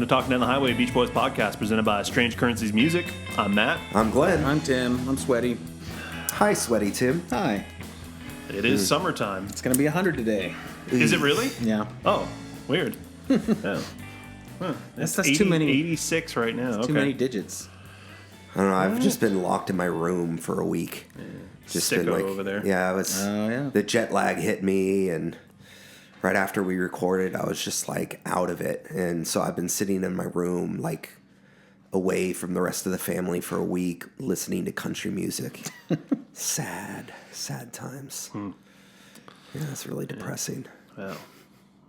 Talking Down the Highway Beach Boys podcast presented by Strange Currencies Music. I'm Matt. I'm Glenn. I'm Tim. I'm Sweaty. Hi, Sweaty Tim. Hi. It is summertime. It's going to be 100 today. Is it really? Yeah. Oh, weird. Yeah. Huh. That's 80, too many. 86 right now. That's too many digits. I don't know. I've just been locked in my room for a week. Just Sicko been like, over there. Yeah, it was. Oh, yeah. The jet lag hit me, and right after we recorded, I was just like out of it, and so I've been sitting in my room like away from the rest of the family for a week, listening to country music. sad times. Yeah, it's really depressing. Well,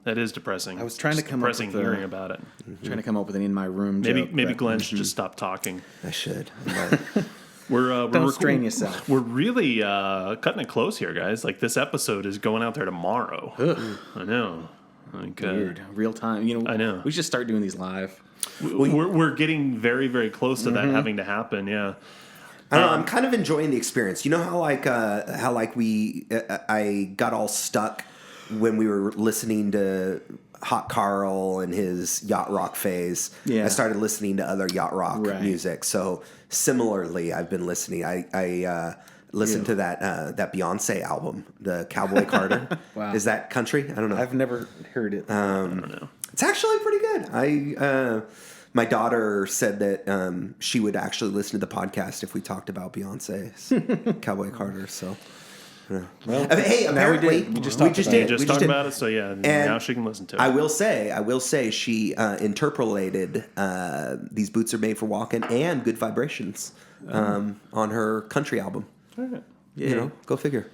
that is depressing. I was trying to come up with depressing hearing about it. Trying to come up with an in my room joke. Maybe but- Glenn should just stop talking. I should. We're Don't strain yourself. We're really cutting it close here, guys. Like this episode is going out there tomorrow. I know. Like, Weird. Real time. You know, I know. We should start doing these live. We're getting very, very close to that having to happen. Yeah. I don't know. I'm kind of enjoying the experience. You know how I got all stuck when we were listening to Hot Carl and his yacht rock phase. Yeah. I started listening to other yacht rock Right. music. So similarly, I've been listening. I listened to that Beyonce album, the Cowboy Carter. Wow. Is that country? I don't know. I've never heard it. I don't know. It's actually pretty good. My daughter said that she would actually listen to the podcast if we talked about Beyonce's Cowboy Carter. So, yeah. Well, hey, apparently we just talked about We it. just talked about it, so yeah, And now she can listen to it. I will say, she interpolated "These Boots Are Made for Walking" and "Good Vibrations" on her country album. All right. You know, go figure.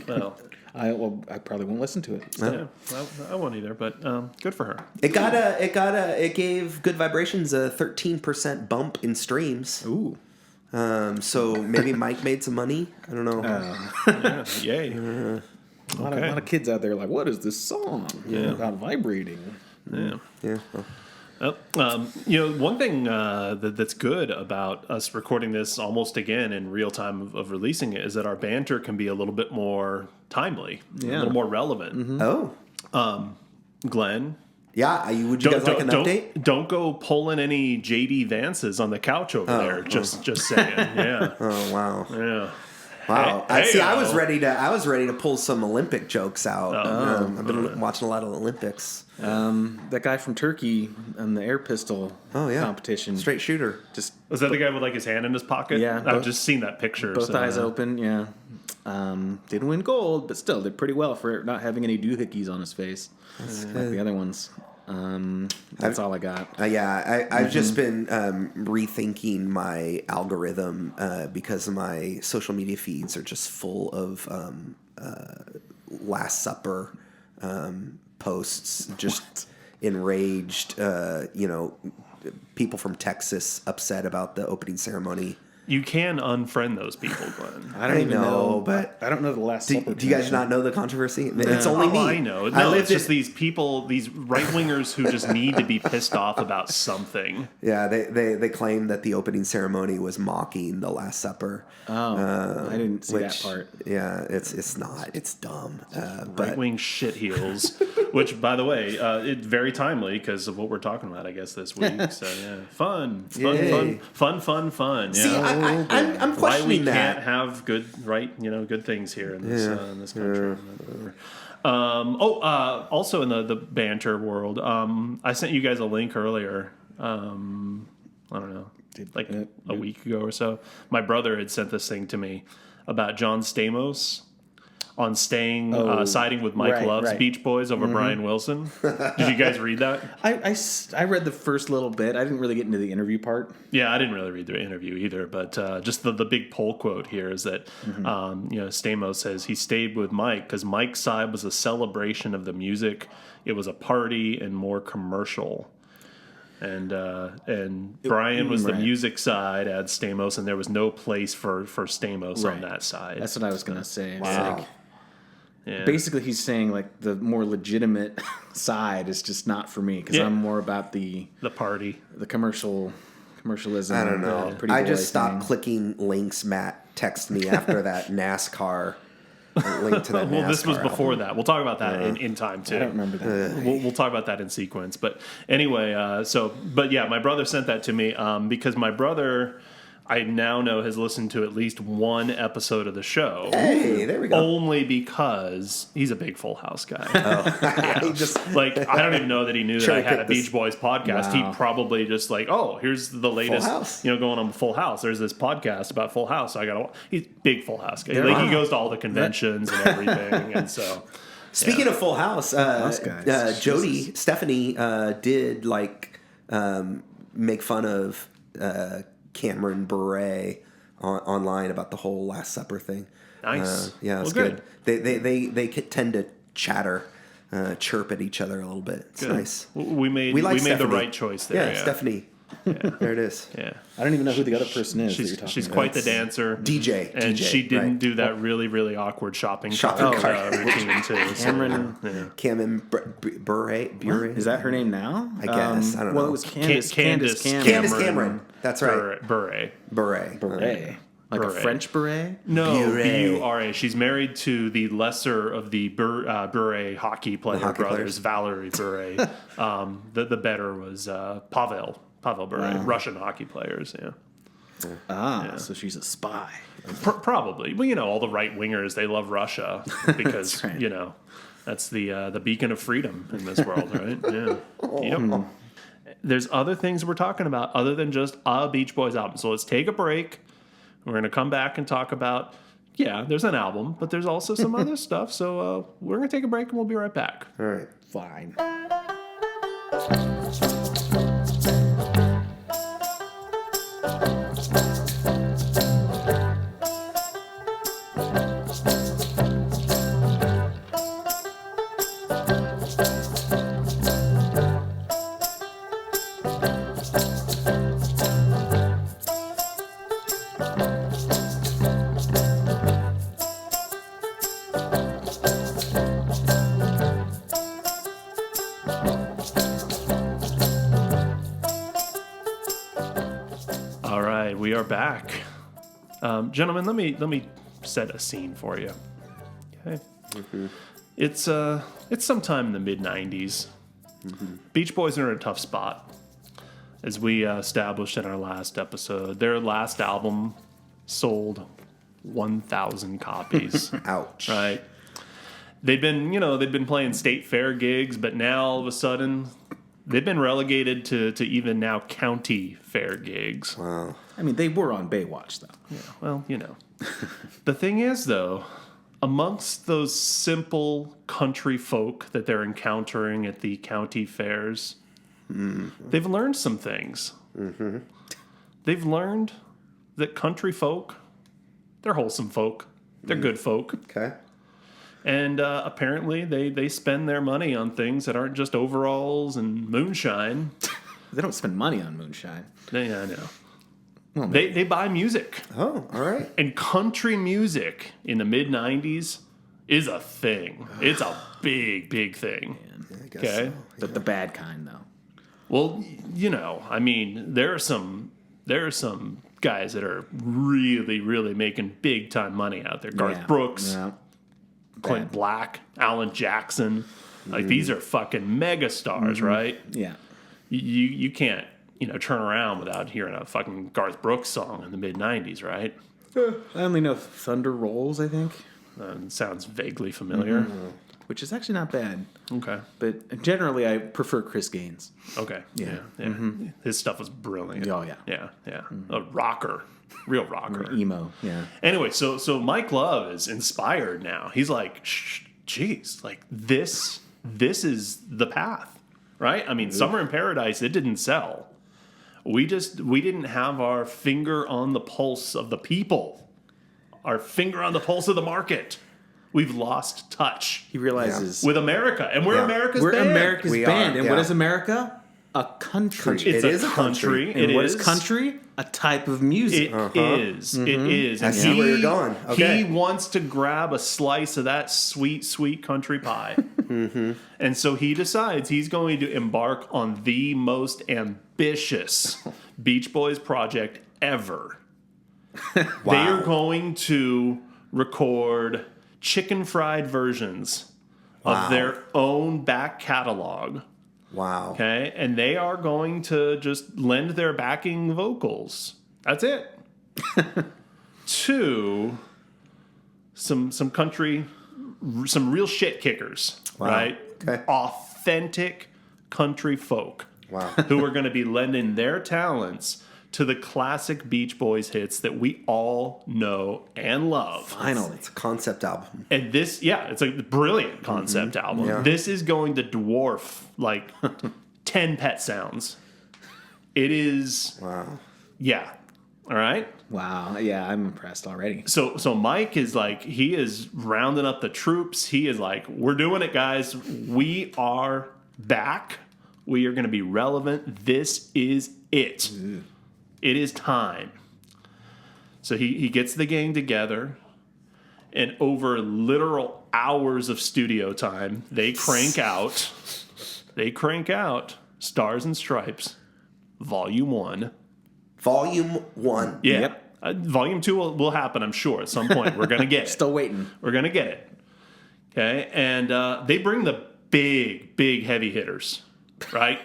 Well, I probably won't listen to it. yeah, well, I won't either, but good for her. It gave "Good Vibrations" a 13% bump in streams. Ooh. So maybe Mike made some money. I don't know. Yeah, yay. A lot of kids out there are like, what is this song? About vibrating. Yeah. Yeah. One thing that's good about us recording this almost again in real time of releasing it is that our banter can be a little bit more timely, a little more relevant. Oh. Glenn, Yeah. Would you guys like an update? Don't go pulling any JD Vances on the couch over there. Just saying. Yeah. Oh wow. Yeah. Wow. Hey, I was ready to pull some Olympic jokes out. I've been watching a lot of Olympics. That guy from Turkey on the air pistol competition. Straight shooter. Just Was that the guy with like his hand in his pocket? Yeah, I've both- just seen that picture. both so, eyes open, yeah. Didn't win gold, but still did pretty well for not having any doohickeys on his face. Like the other ones. That's all I got. I've just been rethinking my algorithm because my social media feeds are just full of Last Supper posts, just enraged, people from Texas upset about the opening ceremony. You can unfriend those people, Glenn. I don't even know, but I don't know the last Supper. Do you guys not know the controversy? It's only me. I know. No, it's just these people, these right-wingers who just need to be pissed off about something. Yeah, they claim that the opening ceremony was mocking the Last Supper. Oh, I didn't see that part. Yeah, it's not. It's dumb. But Right-wing shitheels, which, by the way, it's very timely because of what we're talking about, I guess, this week. So, yeah. Fun. Yay. Fun. See, Yeah. I'm Why we questioning that. can't have good things here in this country. Also in the banter world, I sent you guys a link earlier. I don't know, like a week ago or so. My brother had sent this thing to me about John Stamos on siding with Mike Love's Beach Boys over Brian Wilson. Did you guys read that? I read the first little bit. I didn't really get into the interview part. Yeah, I didn't really read the interview either, but just the big poll quote here is that Stamos says he stayed with Mike because Mike's side was a celebration of the music. It was a party and more commercial. And Brian was the music side, adds Stamos, and there was no place for Stamos on that side. That's what I was going to say. Wow. Yeah. Basically, he's saying like the more legitimate side is just not for me because I'm more about the party, the commercialism. I don't know. Pretty I boy just stopped thing. clicking links Matt texted me after that NASCAR link to that. Well, this was NASCAR before album. that. We'll talk about that in time too. I don't remember that. We'll talk about that in sequence. But anyway, but yeah, my brother sent that to me because my brother, I now know, has listened to at least one episode of the show. Hey, there we go. Only because he's a big Full House guy. He just Like, I don't even know that he knew that I had a cherry-picked this. Beach Boys podcast. Wow. He probably just like, oh, here's the latest, House. going on Full House. There's this podcast about Full House. He's big Full House guy. There Like, are. he goes to all the conventions and everything. And so, Speaking of Full House, guys. Jody, Stephanie did make fun of Cameron Bure online about the whole Last Supper thing. Nice. Yeah, it's Well, good. They tend to chatter, chirp at each other a little bit. It's nice. we made like the Stephanie. right choice there. Yeah, Stephanie. There it is. Yeah. I don't even know who the other person is. that you're talking She's about. quite the dancer. DJ. And DJ, she didn't right. do that really, really awkward shopping cart. routine too. So, Cameron. yeah. Cameron Bure. Is that her name now? I guess. I don't Well, know. it was Candace Candace Cameron. That's right. Bure. Bure. Beret. Like a Beret. French beret? No, Bure. Bure. She's married to the lesser of the Bure hockey player hockey brothers, Valerie Bure. The better was Pavel Bure, Russian hockey players. Yeah, So she's a spy. probably. Well, all the right wingers, they love Russia because That's right. that's the beacon of freedom in this world, right? Yeah. Yep. There's other things we're talking about other than just a Beach Boys album. So let's take a break. We're going to come back and talk about, there's an album, but there's also some other stuff. So we're going to take a break and we'll be right back. All right. Fine. All right, we are back. Gentlemen, let me set a scene for you. Okay. Mm-hmm. It's sometime in the mid-90s. Mm-hmm. Beach Boys are in a tough spot. As we established in our last episode, their last album sold 1,000 copies. Ouch. Right? They've been playing state fair gigs, but now all of a sudden they've been relegated to even now county fair gigs. Wow. I mean, they were on Baywatch, though. Yeah, well, The thing is, though, amongst those simple country folk that they're encountering at the county fairs, they've learned some things. Mm-hmm. They've learned that country folk, they're wholesome folk. They're good folk. Okay. And apparently they spend their money on things that aren't just overalls and moonshine. They don't spend money on moonshine. Yeah, I know. Well, They buy music. Oh, all right. And country music in the mid-90s is a thing. It's a big, big thing. I guess Okay? so. the bad kind, though. Well, I mean, there are some guys that are really, really making big-time money out there. Garth Yeah. Brooks, Yeah. Clint Bad. Black, Alan Jackson. Like, these are fucking mega stars, right? Yeah. You can't, turn around without hearing a fucking Garth Brooks song in the mid-90s, right? I only know Thunder Rolls, I think, Sounds vaguely familiar. which is actually not bad. Okay. But generally, I prefer Chris Gaines. Okay. Yeah. His stuff was brilliant. Oh, yeah. Yeah. A rocker. Real rocker. Emo, yeah. Anyway, so Mike Love is inspired now. He's like, geez, like this is the path, right? I mean, Summer in Paradise, it didn't sell. We didn't have our finger on the pulse of the people, our finger on the pulse of the market. We've lost touch He realizes with America, and we're America's we're band. America's We band. are, And yeah. what is America? A country. It's It is a country. It and what is is country? A type of music. It is. It is. I And see where you're going. Okay. He wants to grab a slice of that sweet, sweet country pie. And so he decides he's going to embark on the most ambitious Beach Boys project ever. They are going to record chicken fried versions of their own back catalog. Wow. Okay, and they are going to just lend their backing vocals. That's it. To some country, some real shit kickers, right? Okay. Authentic country folk. Wow. Who are going to be lending their talents to the classic Beach Boys hits that we all know and love. Finally. It's a concept album. And this, it's a brilliant concept album. Yeah. This is going to dwarf like 10 Pet Sounds. It is. Wow. Yeah. All right. Wow. Yeah, I'm impressed already. So Mike is like, he is rounding up the troops. He is like, we're doing it, guys. We are back. We are going to be relevant. This is it. It is time. So he gets the gang together, and over literal hours of studio time, they crank out Stars and Stripes, Volume 1. Volume 1. Yeah. Yep. Volume 2 will happen, I'm sure, at some point. We're going to get it. Still waiting. We're going to get it. Okay? And they bring the big heavy hitters, right?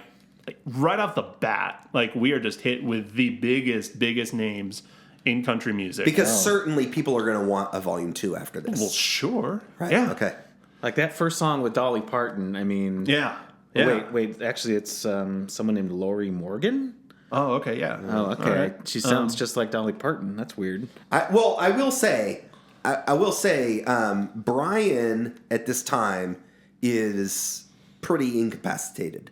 Like, right off the bat, like, we are just hit with the biggest names in country music. Because certainly people are going to want a Volume 2 after this. Well, sure. Right? Yeah. Okay. Like that first song with Dolly Parton, I mean... Yeah. Yeah. Wait. Actually, it's someone named Lori Morgan? Oh, okay, yeah. Oh, okay. All right. She sounds just like Dolly Parton. That's weird. I will say, Brian at this time is pretty incapacitated,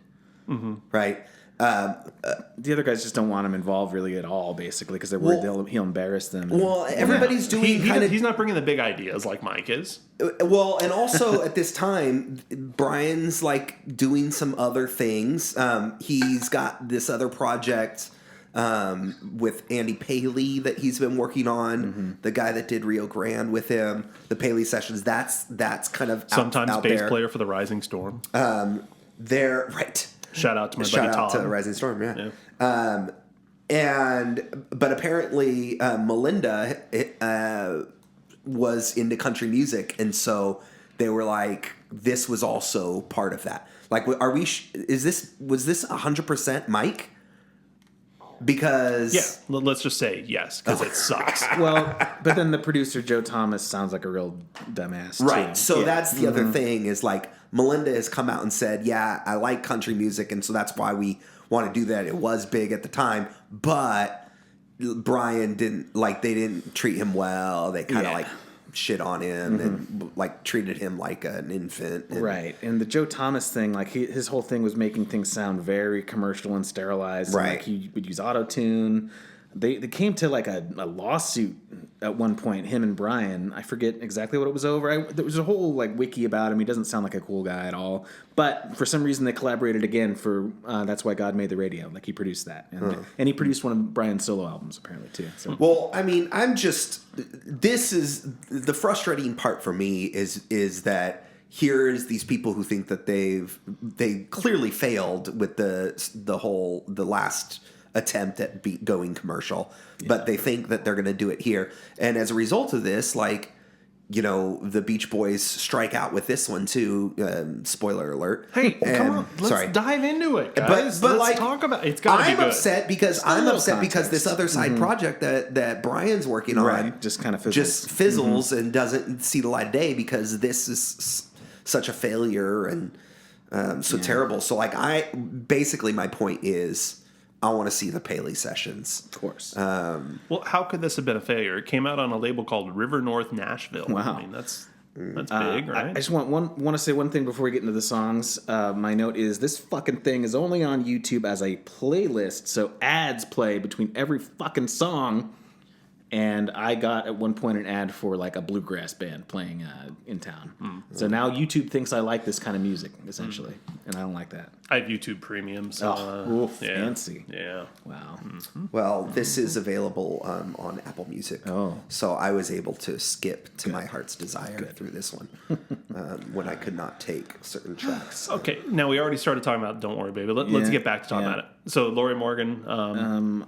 right? The other guys just don't want him involved really at all, basically, because they're worried he'll embarrass them. Well, everybody's doing kind of... He's not bringing the big ideas like Mike is. Well, and also at this time, Brian's like doing some other things. He's got this other project with Andy Paley that he's been working on. The guy that did Rio Grande with him, the Paley sessions. That's kind of Sometimes out bass there. player for the Rising Storm. They're right. Shout out to my buddy Shout out Tom. to Rising Storm, yeah. But apparently Melinda was into country music, and so they were like, this was also part of that. Like, was this 100% Mike? Because let's just say yes, because it sucks. Well, but then the producer Joe Thomas sounds like a real dumbass, right. too. So that's the other thing is like Melinda has come out and said, yeah, I like country music, and so that's why we want to do that. It was big at the time, but Brian didn't like. They didn't treat him well. They kind of like shit on him and like treated him like an infant. Right. And the Joe Thomas thing, like his whole thing was making things sound very commercial and sterilized. Right. And, like he would use auto-tune. They came to like a lawsuit at one point, him and Brian. I forget exactly what it was over. There was a whole like wiki about him. He doesn't sound like a cool guy at all. But for some reason they collaborated again for That's Why God Made the Radio. Like he produced that. And he produced one of Brian's solo albums apparently too. So. Well, I mean, this is the frustrating part for me is that here's these people who think that they clearly failed with the last attempt at going commercial, but they think that they're going to do it here. And as a result of this, like, you know, the Beach Boys strike out with this one too. Spoiler alert. Hey, come on, let's dive into it, guys. But let's like, talk about it. It's got to be good. I'm upset because this other side project that Brian's working on just kind of fizzles and doesn't see the light of day because this is such a failure and so terrible. So like, my point is, I want to see the Paley sessions. Of course. Well, how could this have been a failure? It came out on a label called River North Nashville. Wow. I mean, that's big, right? I just want to say one thing before we get into the songs. My note is this fucking thing is only on YouTube as a playlist, so ads play between every fucking song. And I got at one point an ad for like a bluegrass band playing in town. So now YouTube thinks I like this kind of music, essentially, and I don't like that. I have YouTube Premium. So, fancy. Yeah. Wow. Well, this is available on Apple Music. Oh. So I was able to skip to my heart's desire through this one when I could not take certain tracks. Okay, now we already started talking about Don't Worry Baby. Let's get back to talking about it. So Lori Morgan.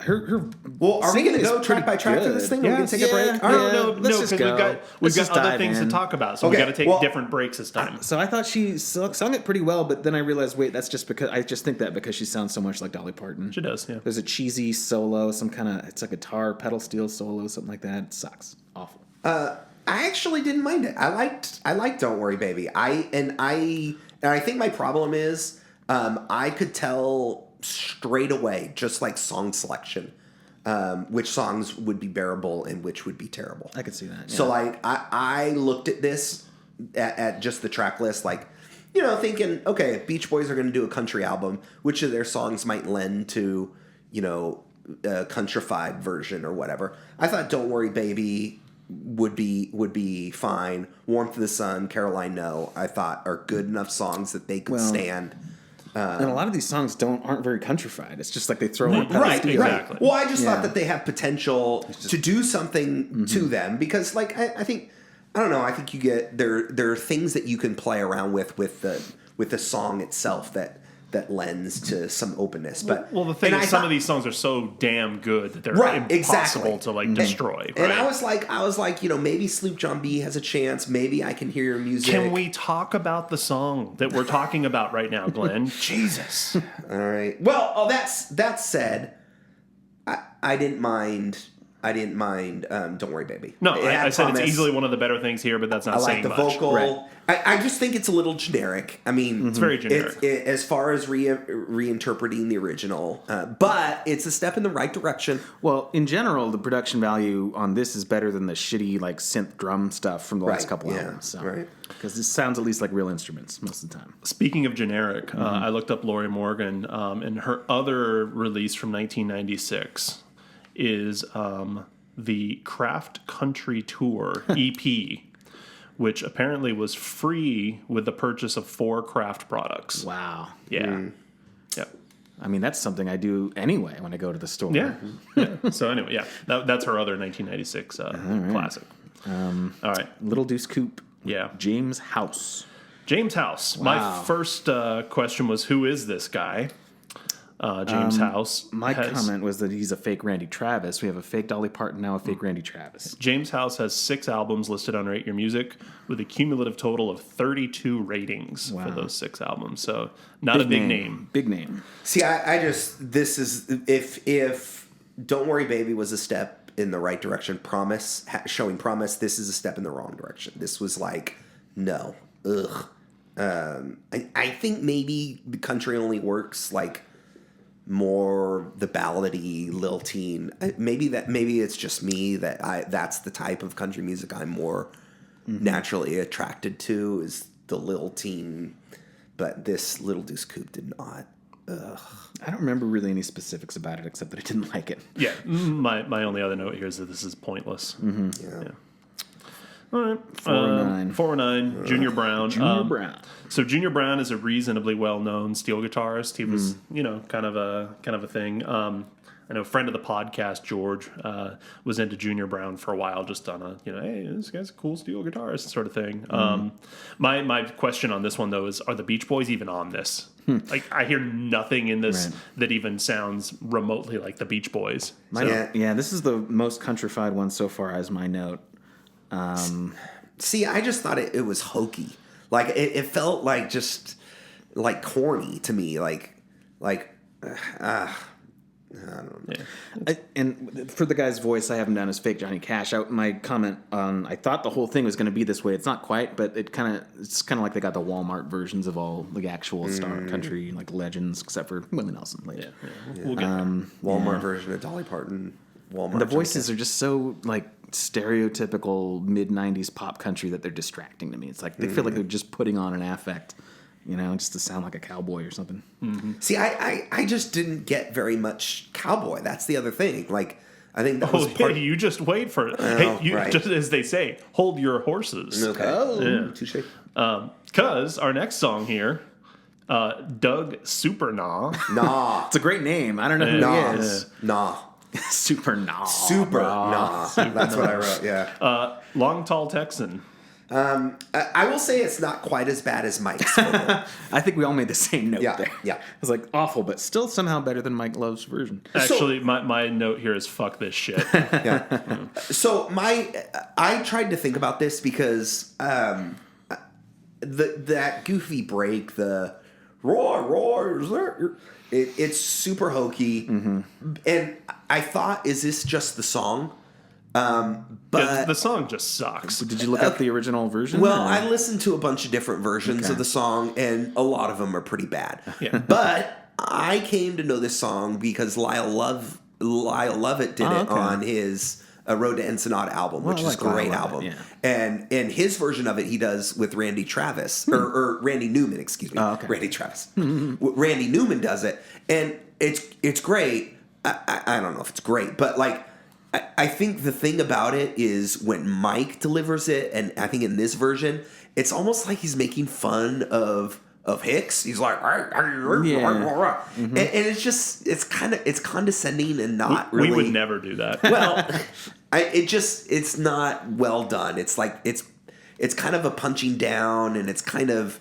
her. Well, are we going to singing go is track by pretty track good. through this thing? Are we going to take a break? Yeah, No, let's just because go. we've Let's got other dive things in. to talk about, so we Okay, got to take different breaks this time. So I thought she sung it pretty well, but then I realized, wait, that's just because I just think that because she sounds so much like Dolly Parton. She does, yeah. There's a cheesy solo, some kind of it's a guitar pedal steel solo, something like that. It sucks, awful. I actually didn't mind it. I liked Don't Worry Baby. I think my problem is I could tell straight away, just like song selection, which songs would be bearable and which would be terrible. I could see that. Yeah. So like I looked at this at just the track list, like, thinking, okay, Beach Boys are going to do a country album. Which of their songs might lend to, a countrified version or whatever? I thought Don't Worry Baby would be fine. Warmth of the Sun, Caroline No, I thought are good enough songs that they could stand. And a lot of these songs aren't very countrified. It's just like they throw on pedal Right, steel. exactly. Well, I just thought that they have potential to do something to them because, like, I think, I don't know. I think you get there are things that you can play around with the song itself that lends to some openness. But well, the thing is, some of these songs are so damn good that they're impossible to like destroy. Right? And I was like, maybe Sloop John B has a chance. Maybe I can hear your music. Can we talk about the song that we're talking about right now, Glenn? Jesus. All right. Well, that said, I didn't mind. Don't Worry, Baby. No, I said it's easily one of the better things here, but that's not saying much. I like the vocal. Right. I just think it's a little generic. I mean, it's very generic as far as reinterpreting the original, but it's a step in the right direction. Well, in general, the production value on this is better than the shitty like synth drum stuff from the last couple albums. So. Right. Because this sounds at least like real instruments most of the time. Speaking of generic, I looked up Lori Morgan, and her other release from 1996 is the Craft Country Tour EP, which apparently was free with the purchase of 4 Craft products. Wow. Yeah. Yeah. I mean, that's something I do anyway when I go to the store. Yeah. So anyway, yeah, that's her other 1996 classic. All right. Little Deuce Coupe. Yeah. James House. James House. Wow. My first question was, who is this guy? James House. My comment was that he's a fake Randy Travis. We have a fake Dolly Parton, now a fake Randy Travis. James House has 6 albums listed on Rate Your Music with a cumulative total of 32 ratings for those 6 albums. So not a big name. Big name. See, I just, this is, if Don't Worry Baby was a step in the right direction, showing promise, this is a step in the wrong direction. This was like, no, ugh. I think maybe the country only works like more the ballady lilting. Maybe it's just me that's the type of country music I'm more naturally attracted to is the lilting, but this Little Deuce Coupe did not. Ugh. I don't remember really any specifics about it except that I didn't like it. Yeah, my only other note here is that this is pointless. Yeah. All right. 409, Junior Brown. Junior Brown. So Junior Brown is a reasonably well-known steel guitarist. He was, kind of a thing. I know a friend of the podcast, George, was into Junior Brown for a while, just on a, hey, this guy's a cool steel guitarist sort of thing. My question on this one, though, is, are the Beach Boys even on this? Like, I hear nothing in this that even sounds remotely like the Beach Boys. Yeah, this is the most countrified one so far as my note. See, I just thought it was hokey. Like it felt like just like corny to me. I don't know. Yeah. And for the guy's voice, I haven't done his fake Johnny Cash. My comment on, I thought the whole thing was going to be this way. It's not quite, but it's kind of like they got the Walmart versions of all the actual star country like legends, except for Willie Nelson later. Yeah. We'll get there. Walmart version of Dolly Parton. Walmart. The voices are just so like stereotypical mid '90s pop country that they're distracting to me. It's like they feel like they're just putting on an affect, just to sound like a cowboy or something. Mm-hmm. See, I just didn't get very much cowboy. That's the other thing. Like, I think that was part. You just wait for it. Right. Just as they say, hold your horses. Okay. Touche. Because our next song here, Doug Supernaw. Nah. It's a great name. I don't know who he is. Nah. Super Nah. Super Nah. That's what I wrote, yeah. Long Tall Texan. I will say it's not quite as bad as Mike's vocal. I think we all made the same note there. Yeah. It was like awful, but still somehow better than Mike Love's version. Actually, my note here is fuck this shit. Yeah. So I tried to think about this because that goofy break, the roar, it's super hokey, and I thought, is this just the song? But the song just sucks. Did you look up the original version? Well, I listened to a bunch of different versions of the song, and a lot of them are pretty bad. Yeah. But I came to know this song because Lyle Lovett did it on his Road to Ensenada album, which is a great album. Yeah. And his version of it he does with Randy Travis, or Randy Newman, excuse me. Oh, okay. Randy Travis. Randy Newman does it, and it's great. I don't know if it's great, but like, I think the thing about it is when Mike delivers it, and I think in this version, it's almost like he's making fun of Hicks. He's like, and it's condescending and not really. We would never do that. Well, it's not well done. It's like it's kind of a punching down, and it's kind of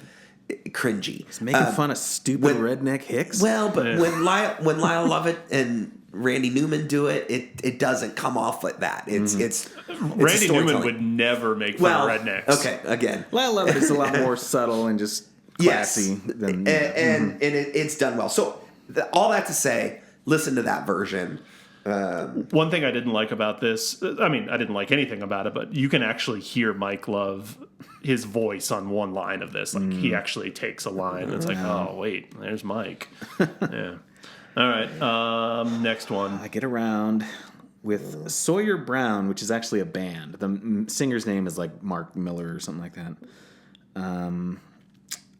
cringy. He's making fun of stupid redneck Hicks. Well, but when Lyle Lovett and Randy Newman do it, it doesn't come off like that. It's Randy Newman would never make fun of rednecks. Okay, again, Lyle Lovett is a lot more subtle and just classy than it's done well. So all that to say, listen to that version. One thing I didn't like about this, I mean, I didn't like anything about it, but you can actually hear Mike Love, his voice on one line of this. Like, he actually takes a line, and it's like, oh, wait, there's Mike. Yeah. All right, next one. I get around with Sawyer Brown, which is actually a band. The singer's name is like Mark Miller or something like that.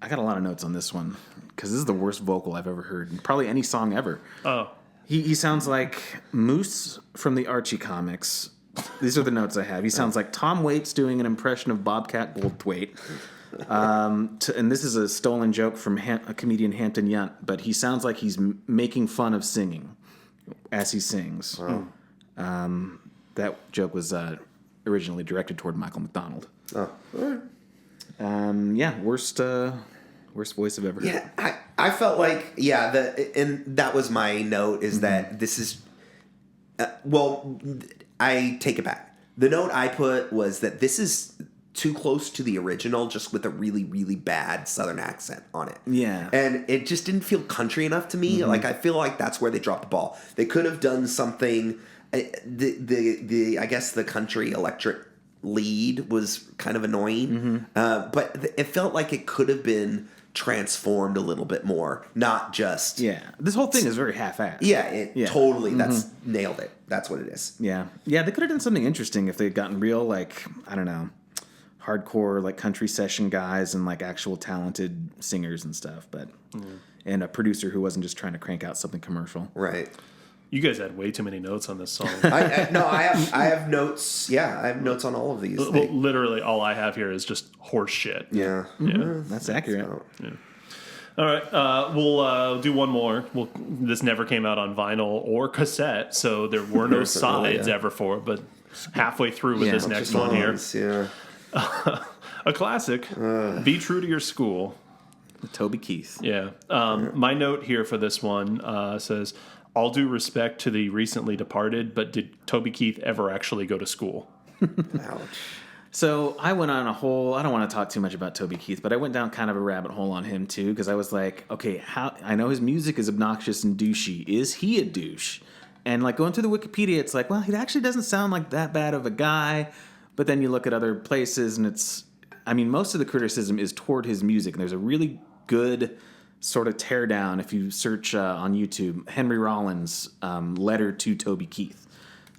I got a lot of notes on this one because this is the worst vocal I've ever heard in probably any song ever. Oh. He sounds like Moose from the Archie comics. These are the notes I have. He sounds like Tom Waits doing an impression of Bobcat Goldthwait. And this is a stolen joke from a comedian Hampton Yount, but he sounds like he's making fun of singing as he sings. Wow. That joke was originally directed toward Michael McDonald. Oh, all right. Worst voice I've ever heard. Yeah, I felt like and that was my note is that this is I take it back. The note I put was that this is too close to the original, just with a really, really bad Southern accent on it. Yeah. And it just didn't feel country enough to me. Like, I feel like that's where they dropped the ball. They could have done something. I guess the country electric lead was kind of annoying. But it felt like it could have been transformed a little bit more, not just. Yeah. This whole thing is very half-assed. Yeah, totally. That's nailed it. That's what it is. Yeah. Yeah, they could have done something interesting if they'd gotten real, like, I don't know, hardcore like country session guys and like actual talented singers and stuff, but and a producer who wasn't just trying to crank out something commercial. Right. You guys had way too many notes on this song. I have notes. Yeah, I have notes on all of these. Literally, all I have here is just horse shit. Yeah. That's accurate. Yeah. All right, we'll do one more. This never came out on vinyl or cassette, so there were no sides ever for it, but halfway through with this next one here. Yeah. A classic, Be True to Your School. Toby Keith. Yeah. My note here for this one says, all due respect to the recently departed, but did Toby Keith ever actually go to school? Ouch. So I went on a whole, I don't want to talk too much about Toby Keith, but I went down kind of a rabbit hole on him too, because I was like, okay, I know his music is obnoxious and douchey. Is he a douche? And like going through the Wikipedia, it's like, well, he actually doesn't sound like that bad of a guy. But then you look at other places and most of the criticism is toward his music. And there's a really good sort of teardown if you search on YouTube, Henry Rollins' letter to Toby Keith.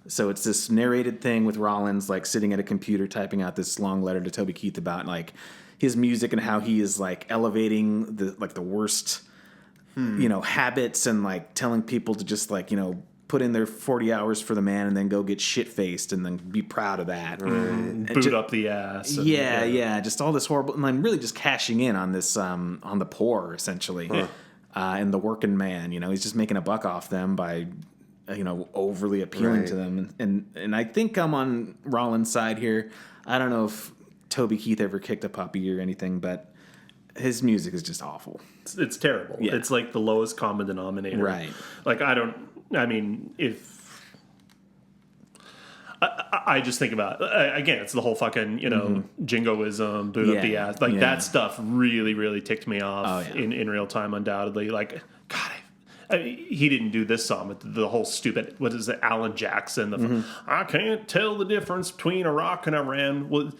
So it's this narrated thing with Rollins like sitting at a computer typing out this long letter to Toby Keith about like his music and how he is like elevating the worst habits and like telling people to just like, put in their 40 hours for the man and then go get shit-faced and then be proud of that. Boot up the ass. And, just all this horrible... And I'm really just cashing in on this, on the poor, essentially, and the working man. He's just making a buck off them by, overly appealing to them. And I think I'm on Rollins' side here. I don't know if Toby Keith ever kicked a puppy or anything, but his music is just awful. It's terrible. Yeah. It's like the lowest common denominator. Right. Like, I just think about, again, it's the whole fucking, jingoism, boot up the ass. Like, that stuff really, really ticked me off in real time, undoubtedly. Like, God, he didn't do this song, but the whole stupid, what is it, Alan Jackson, I can't tell the difference between Iraq and Iran. Well,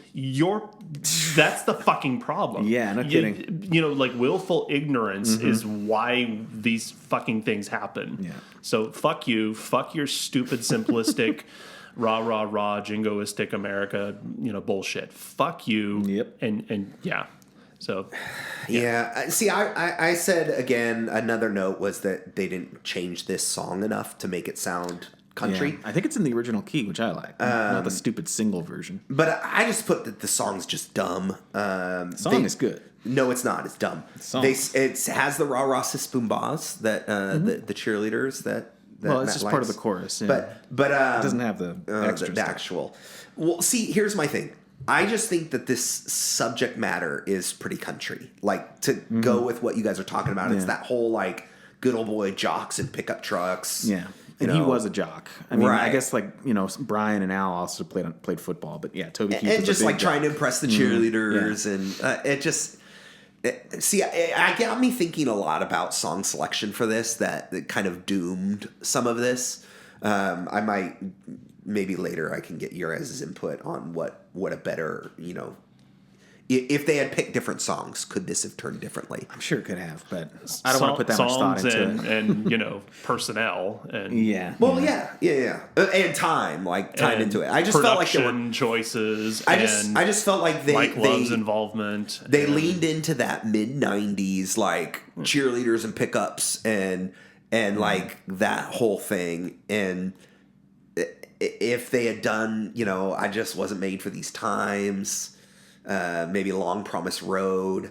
that's the fucking problem. Yeah, no kidding. Like, willful ignorance is why these fucking things happen. Yeah. So, fuck you. Fuck your stupid, simplistic, rah, jingoistic America, bullshit. Fuck you. Yep. And yeah. So, yeah. See, I said again, another note was that they didn't change this song enough to make it sound country. Yeah. I think it's in the original key, which I like. Not the stupid single version. But I just put that the song's just dumb. The song is good. No, it's not. It's dumb. It has the rah sis boom bas that the cheerleaders that well, it's Matt just likes. part of the chorus. Yeah. But it doesn't have the extra the stuff. actual. Well, see, here's my thing. I just think that this subject matter is pretty country. Like, to go with what you guys are talking about, it's that whole, like, good old boy jocks and pickup trucks. Yeah. And he was a jock. I mean, I guess, like, Brian and Al also played football. But, yeah, Toby Keith and was just, a big like, jock. trying to impress the cheerleaders. And it just... See, I got me thinking a lot about song selection for this that kind of doomed some of this. I might... Maybe later I can get your guys' input on what a better, if they had picked different songs, could this have turned differently? I'm sure it could have, but I don't want to put that much thought into it. And personnel. And yeah. Well, yeah. And time into it. I just felt like there were choices. I just felt like Mike Love's involvement. They leaned into that mid-90s, like, cheerleaders and pickups and like that whole thing. And if they had done, I just wasn't made for these times, maybe Long Promised Road,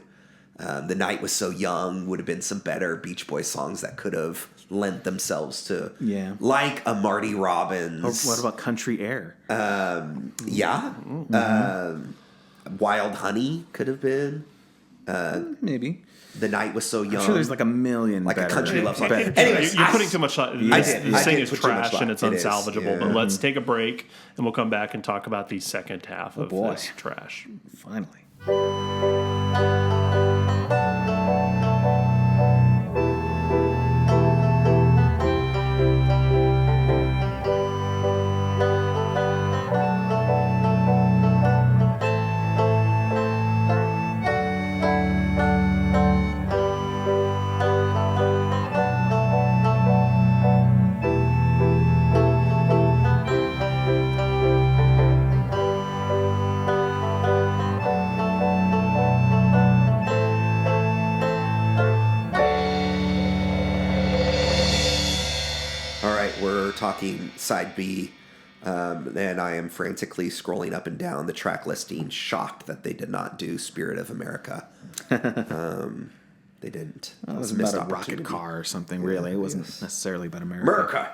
The Night Was So Young would have been some better Beach Boys songs that could have lent themselves to, like a Marty Robbins. Or what about Country Air? Wild Honey could have been. Maybe. The Night Was So Young. I'm sure there's like a million like better. a country love song. Anyways, you're putting too much thought. This thing is put too much trash and it's thought. It is, unsalvageable. yeah. But let's take a break and we'll come back and talk about the second half of boy. this trash. Finally. Talking side B, and I am frantically scrolling up and down the track listing, shocked that they did not do Spirit of America. They didn't. It was about a rocket car or something, really. It wasn't necessarily about America.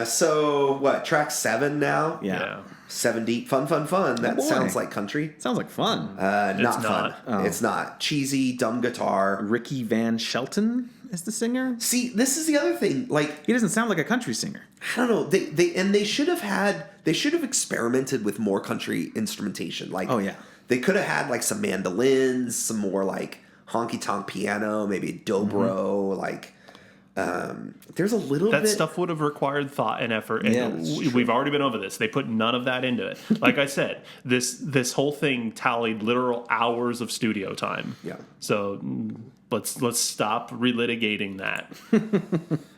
So, what, track 7 now? Yeah. 7 deep, fun. That sounds like country. Sounds like fun. Not fun. Oh. It's not. Cheesy, dumb guitar. Ricky Van Shelton is the singer? See, this is the other thing. Like, he doesn't sound like a country singer. I don't know. They should have experimented with more country instrumentation. Like, they could have had like some mandolins, some more like honky tonk piano, maybe dobro, like. There's a little that bit... stuff would have required thought and effort, and we've already been over this. They put none of that into it. Like I said, this whole thing tallied literal hours of studio time. Yeah. So let's stop relitigating that.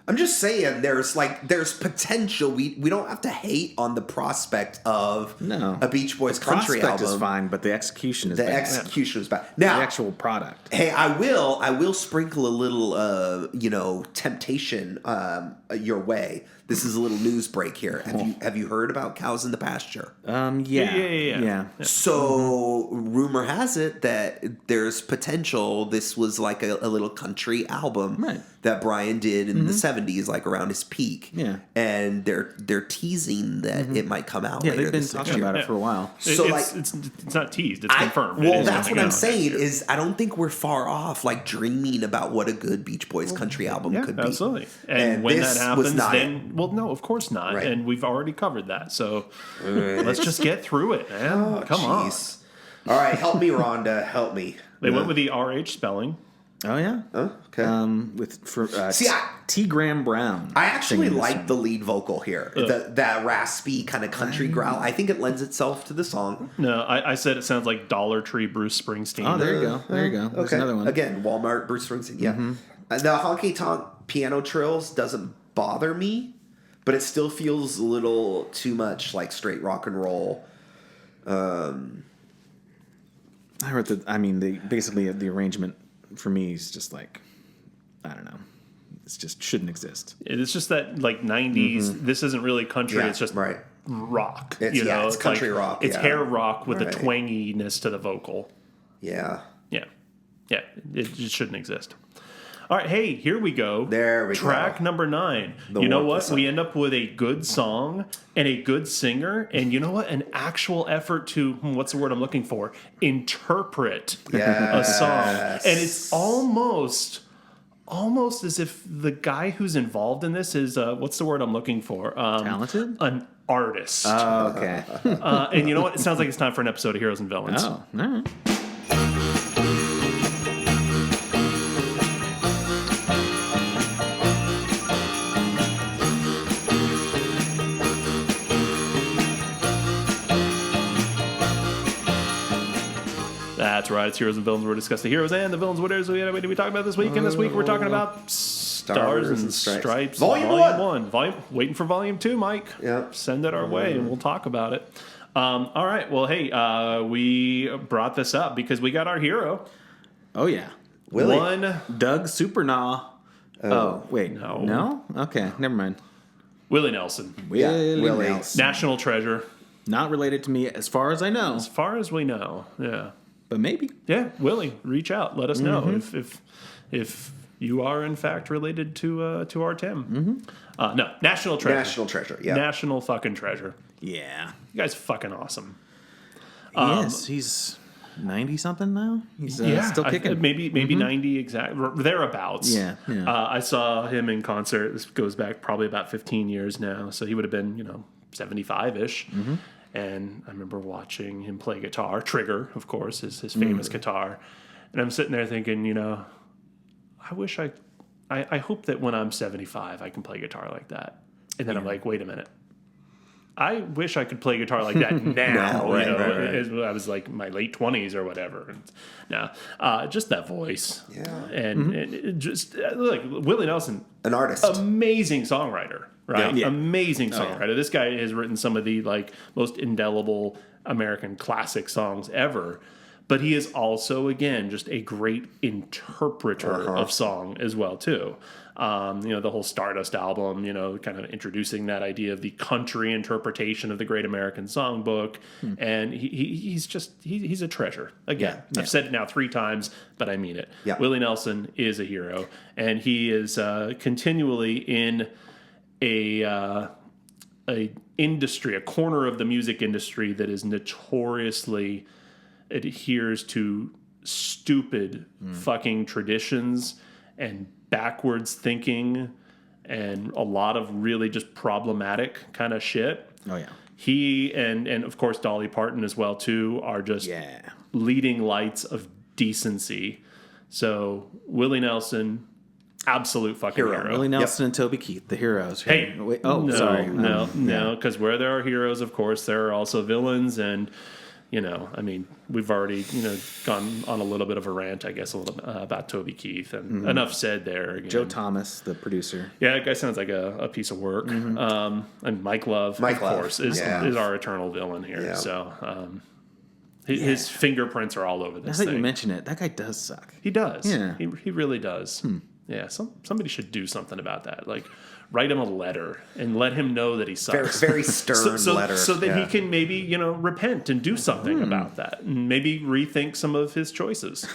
I'm just saying, there's potential. We don't have to hate on the prospect of a Beach Boys country album. Is fine, but the execution is bad. The execution is bad. Now, the actual product. Hey, I will sprinkle a little temptation your way. This is a little news break here. Have you heard about Cows in the Pasture? Yeah. So rumor has it that there's potential. This was like a little country album that Brian did in the 70s, like around his peak. Yeah. And they're teasing that it might come out Yeah, later they've been this talking year. about it for a while. So, it's not teased. It's confirmed. Well, It is that's coming what I'm out saying next year. is I don't think we're far off, like dreaming about what a good Beach Boys country album Yeah, could be. absolutely. And when this that was happens, not then no, of course not. Right. And we've already covered that. So let's just get through it, man. Come on. All right, help me, Rhonda. Help me. They went with the RH spelling. Oh yeah. Oh, okay. See, T. Graham Brown. I actually singing this like song. the lead vocal here. That raspy kind of country growl. I think it lends itself to the song. No, I said it sounds like Dollar Tree Bruce Springsteen. Oh, there you go. There you go. There's Okay. another one. Again, Walmart, Bruce Springsteen. Yeah. The honky tonk piano trills doesn't bother me, but it still feels a little too much like straight rock and roll. I wrote basically the arrangement for me is just like, I don't know. It's just shouldn't exist. It's just that like 90s, this isn't really country. Yeah, it's just right. rock. It's country like, rock, It's yeah. hair rock with a Right. twanginess to the vocal. Yeah. Yeah. Yeah. It just shouldn't exist. All right. Hey, here we go. There we go. Track number 9. The you know warp what? song. We end up with a good song and a good singer. And you know what? An actual effort to, what's the word I'm looking for? Interpret a song. And it's almost as if the guy who's involved in this is, what's the word I'm looking for? Talented? An artist. Oh, okay. And you know what? It sounds like it's time for an episode of Heroes and Villains. Oh, all right. That's right. It's Heroes and Villains. We're discussing the heroes and the villains. What did we talk about this week? And this week we're talking about Stars and Stripes. Volume one. Waiting for Volume 2, Mike. Yep. Send it our way and we'll talk about it. All right. Well, hey, we brought this up because we got our hero. Oh yeah. Willie. One. Doug Supernaw. Oh wait. No. No? Okay. Never mind. Willie Nelson. Yeah, Willie Willie. Nelson. National treasure. Not related to me as far as I know, As far as we know. Yeah. but maybe. Yeah. Willie, reach out. Let us know if you are in fact related to our Tim. No. National treasure. National treasure. Yeah. National fucking treasure. Yeah. You guys fucking awesome. Yes, he's 90 something now. He's still kicking. Maybe 90 exact thereabouts. Yeah, yeah. I saw him in concert. This goes back probably about 15 years now. So he would have been 75-ish. And I remember watching him play guitar. Trigger, of course, is his famous guitar. And I'm sitting there thinking, I wish I hope that when I'm 75 I can play guitar like that. And then I'm like, wait a minute. I wish I could play guitar like that now. Right. I was like my late 20s or whatever. And now, just that voice. Yeah. And it just look, Willie Nelson, An artist. amazing songwriter, right? Yeah. Amazing songwriter. This guy has written some of the most indelible American classic songs ever. But he is also, again, just a great interpreter of song as well, too. The whole Stardust album, kind of introducing that idea of the country interpretation of the Great American Songbook. And he's a treasure. Again, I've said it now 3 times, but I mean it. Yeah. Willie Nelson is a hero. And he is continually in a industry, a corner of the music industry that is notoriously adheres to stupid fucking traditions and backwards thinking and a lot of really just problematic kind of shit. Oh yeah. He and of course Dolly Parton as well too are just leading lights of decency. So Willie Nelson, absolute fucking hero. Willie Nelson and Toby Keith, the heroes. Hey, Wait, sorry. sorry. No, because where there are heroes, of course, there are also villains. And, we've already, gone on a little bit of a rant, I guess, about Toby Keith. And enough said there. Again. Joe Thomas, the producer. Yeah, that guy sounds like a piece of work. And Mike Love, of course, is our eternal villain here. Yeah. So his fingerprints are all over this Now that thing. you mention it, that guy does suck. He does. Yeah. He really does. Yeah, somebody should do something about that. Like, write him a letter and let him know that he sucks. Very stern letter. So that he can maybe, repent and do something about that. And maybe rethink some of his choices.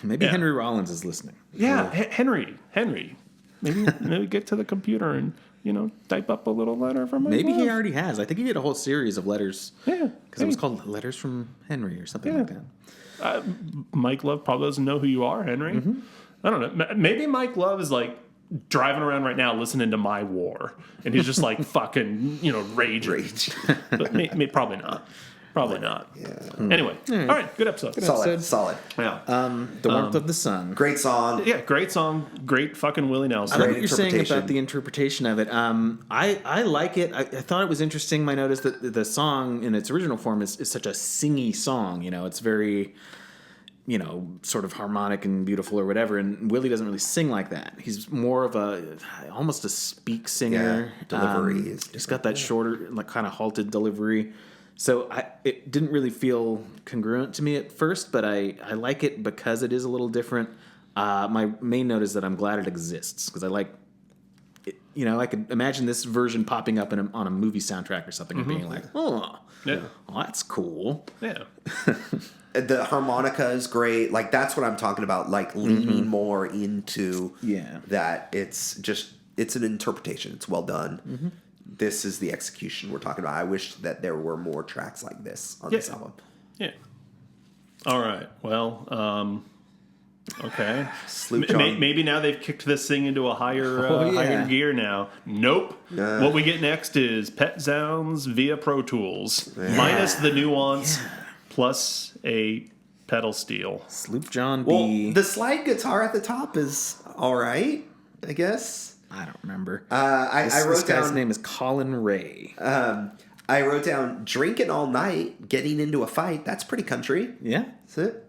Maybe Henry Rollins is listening. Yeah, Henry. maybe get to the computer and type up a little letter from Mike Maybe Love. he already has. I think he did a whole series of letters. Yeah, Because it was called Letters from Henry or something like that. Mike Love probably doesn't know who you are, Henry. I don't know. Maybe Mike Love is like driving around right now listening to My War, and he's just like fucking, raging. But probably not. Probably not. Yeah. Anyway, all right, good episode. Solid. Yeah. The Warmth of the Sun. Great song. Yeah, great song. Great fucking Willie Nelson. I like Great what you're saying interpretation. about the interpretation of it. I like it. I thought it was interesting. I noticed that the song in its original form is such a singy song. It's very, sort of harmonic and beautiful or whatever. And Willie doesn't really sing like that. He's more of almost a speak singer. Yeah, delivery is He's got that shorter, like kind of halted delivery. So it didn't really feel congruent to me at first, but I like it because it is a little different. My main note is that I'm glad it exists because I like it, I could imagine this version popping up on a movie soundtrack or something and being like, oh, Yeah. well, that's cool. Yeah. The harmonica is great. Like, that's what I'm talking about. Like, leaning more into that. It's an interpretation. It's well done. This is the execution we're talking about. I wish that there were more tracks like this on this album. Yeah. All right. Well, okay. Sloop John. Maybe now they've kicked this thing into a higher higher gear now. Nope. What we get next is Pet Sounds via Pro Tools. Minus the nuance, plus a pedal steel. Sloop John Well, B. the slide guitar at the top is all right, I guess. I don't remember. I wrote this guy's down. name is Colin Ray. I wrote down drinking all night, getting into a fight. That's pretty country. Yeah. That's it.